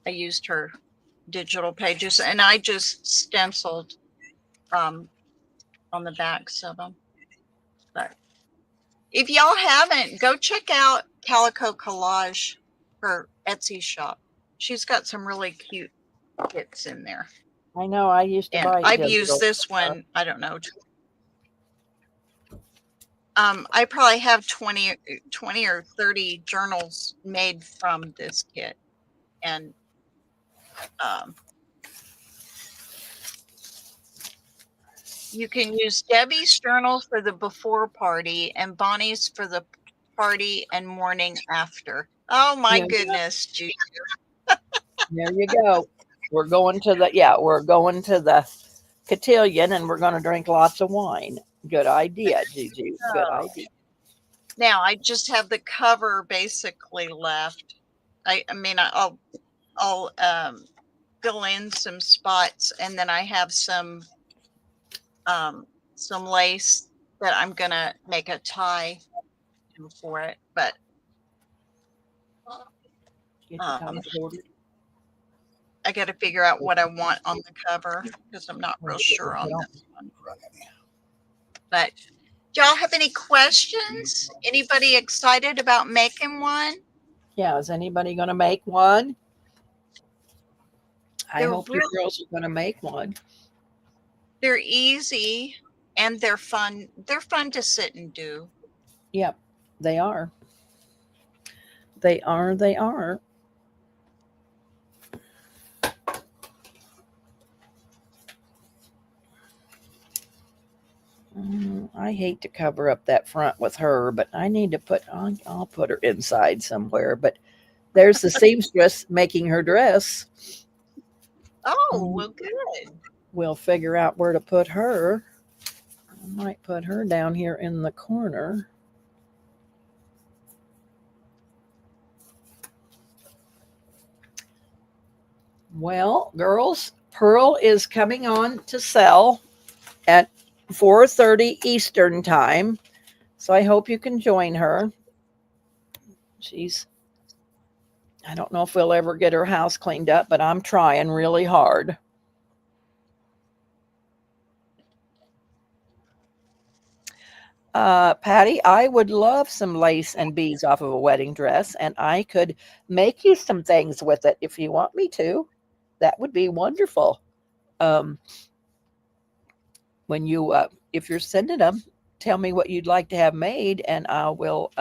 S2: I used her digital pages, and I just stenciled on the backs of them. But if y'all haven't, go check out Calico Collage, her Etsy shop. She's got some really cute kits in there.
S1: I know. I used to
S2: And
S1: buy
S2: I've
S1: digital
S2: used this
S1: stuff.
S2: one, I don't know. I probably have 20 or 30 journals made from this kit. And you can use Debbie's journal for the before party and Bonnie's for the party and morning after. Oh my
S1: Yeah,
S2: goodness, Judy.
S1: there you go. We're going to the cotillion, and we're going to drink lots of wine. Good idea, Juju. Good idea.
S2: Now I just have the cover basically left. I mean, I'll fill in some spots, and then I have some lace that I'm gonna make a tie for it. But
S1: Get your ties ordered.
S2: I got to figure out what I want on the cover because I'm not real sure on this one. But do y'all have any questions? Anybody excited about making one?
S1: Yeah, is anybody going to make one? I
S2: They're
S1: hope you girls are going to make one.
S2: They're easy and they're fun. They're fun to sit and do.
S1: Yep, they are. They are. They are. I hate to cover up that front with her, but I need to I'll put her inside somewhere. But there's the seamstress making her dress.
S2: Oh, well, good.
S1: We'll figure out where to put her. I might put her down here in the corner. Well, girls, Pearl is coming on to sell at 4:30 Eastern time. So I hope you can join her. I don't know if we'll ever get her house cleaned up, but I'm trying really hard. Patty, I would love some lace and beads off of a wedding dress, and I could make you some things with it if you want me to. That would be wonderful. Um, when you, if you're sending them, tell me what you'd like to have made, and I will,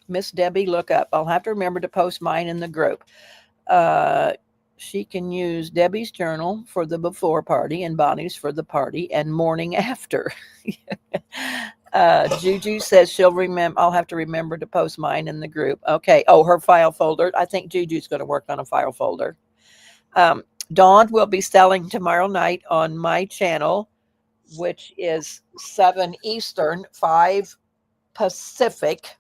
S1: Miss Debbie, look up. I'll have to remember to post mine in the group. She can use Debbie's journal for the before party and Bonnie's for the party and morning after. Juju says she'll remember. I'll have to remember to post mine in the group. Okay. Oh, her file folder. I think Juju's going to work on a file folder. Dawn will be selling tomorrow night on my channel, which is 7 Eastern, 5 Pacific.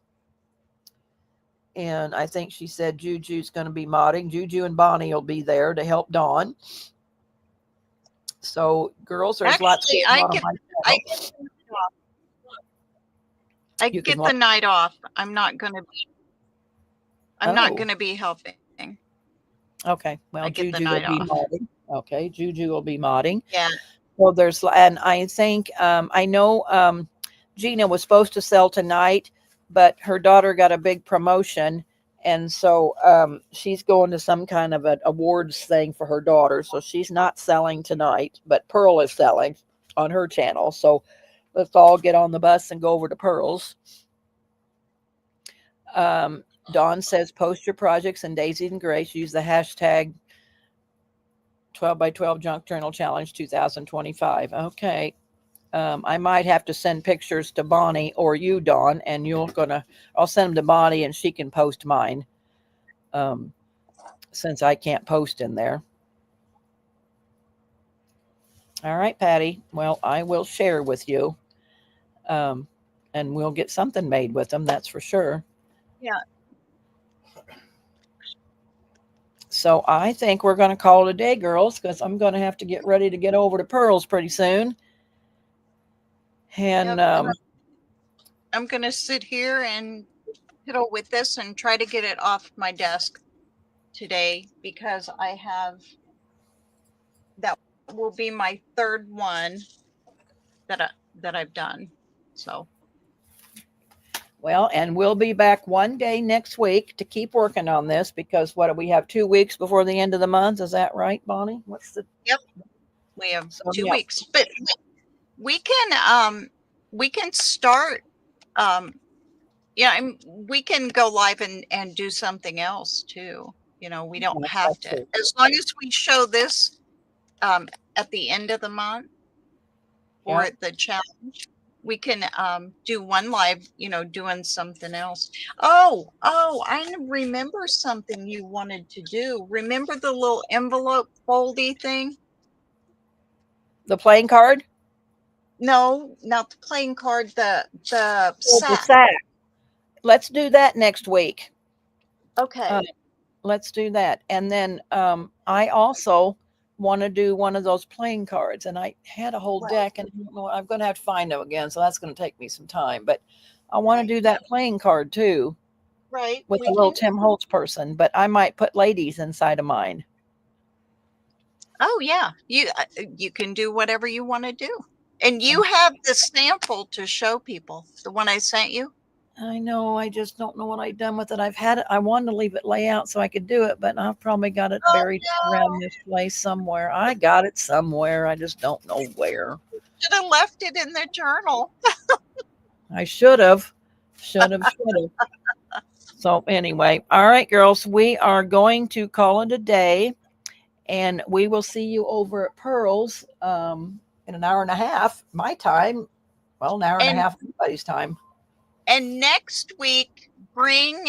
S1: And I think she said Juju's going to be modding. Juju and Bonnie will be there to help Dawn. So, girls, there's lots going on my channel.
S2: I get the night off. I'm not going to be. I'm not going to be helping.
S1: Okay. Well, Juju will be modding. Okay, Juju will be modding.
S2: Yeah.
S1: Well, and I think I know Gina was supposed to sell tonight, but her daughter got a big promotion, and so she's going to some kind of an awards thing for her daughter. So she's not selling tonight, but Pearl is selling on her channel. So let's all get on the bus and go over to Pearl's. Dawn says, post your projects in Daisy and Grace. Use the hashtag 12x12 Junk Journal Challenge 2025. Okay. I might have to send pictures to Bonnie or you, Dawn, and I'll send them to Bonnie and she can post mine. Since I can't post in there. All right, Patty. Well, I will share with you. And we'll get something made with them. That's for sure.
S2: Yeah.
S1: So I think we're going to call it a day, girls, because I'm going to have to get ready to get over to Pearl's pretty soon. And
S2: I'm going to sit here and fiddle with this and try to get it off my desk today because that will be my third one that I've done. So.
S1: Well, and we'll be back one day next week to keep working on this because what do we have 2 weeks before the end of the month? Is that right, Bonnie?
S2: Yep. We have
S1: So,
S2: 2 weeks, but we can start. We can go live and do something else too. We don't have to, as long as we show this at the end of the month for the challenge. We can do one live, doing something else. Oh, I remember something you wanted to do. Remember the little envelope foldy thing?
S1: The playing card?
S2: No, not the playing card, the sack.
S1: The sack. Let's do that next week.
S2: Okay.
S1: Let's do that. And then I also want to do one of those playing cards. And I had a whole deck, and I'm going to have to find them again. So that's going to take me some time. But I want to do that playing card too.
S2: Right.
S1: With a little Tim Holtz person. But I might put ladies inside of mine.
S2: Oh, yeah. You can do whatever you want to do. And you have the sample to show people, the one I sent you.
S1: I know. I just don't know what I've done with it. I've had it. I wanted to leave it lay out so I could do it, but I've probably got it buried around this place somewhere. I got it somewhere. I just don't know where.
S2: Should have left it in the journal.
S1: I should have. So anyway, all right, girls, we are going to call it a day, and we will see you over at Pearl's in an hour and a half, my time. Well, an hour and a half everybody's time.
S2: And next week, bring,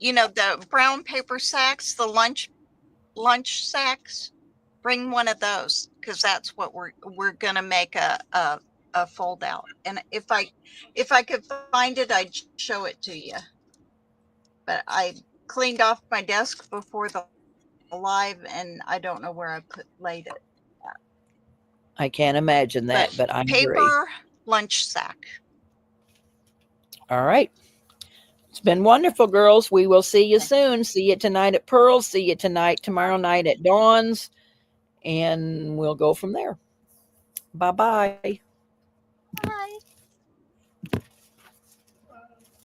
S2: the brown paper sacks, the lunch sacks. Bring one of those, because that's what we're gonna make a fold out. And if I could find it, I'd show it to you. But I cleaned off my desk before the live, and I don't know where I laid it.
S1: I can't imagine that, but I agree.
S2: Paper lunch sack.
S1: All right. It's been wonderful, girls. We will see you soon. See you tonight at Pearl's. See you tomorrow night at Dawn's. And we'll go from there. Bye-bye.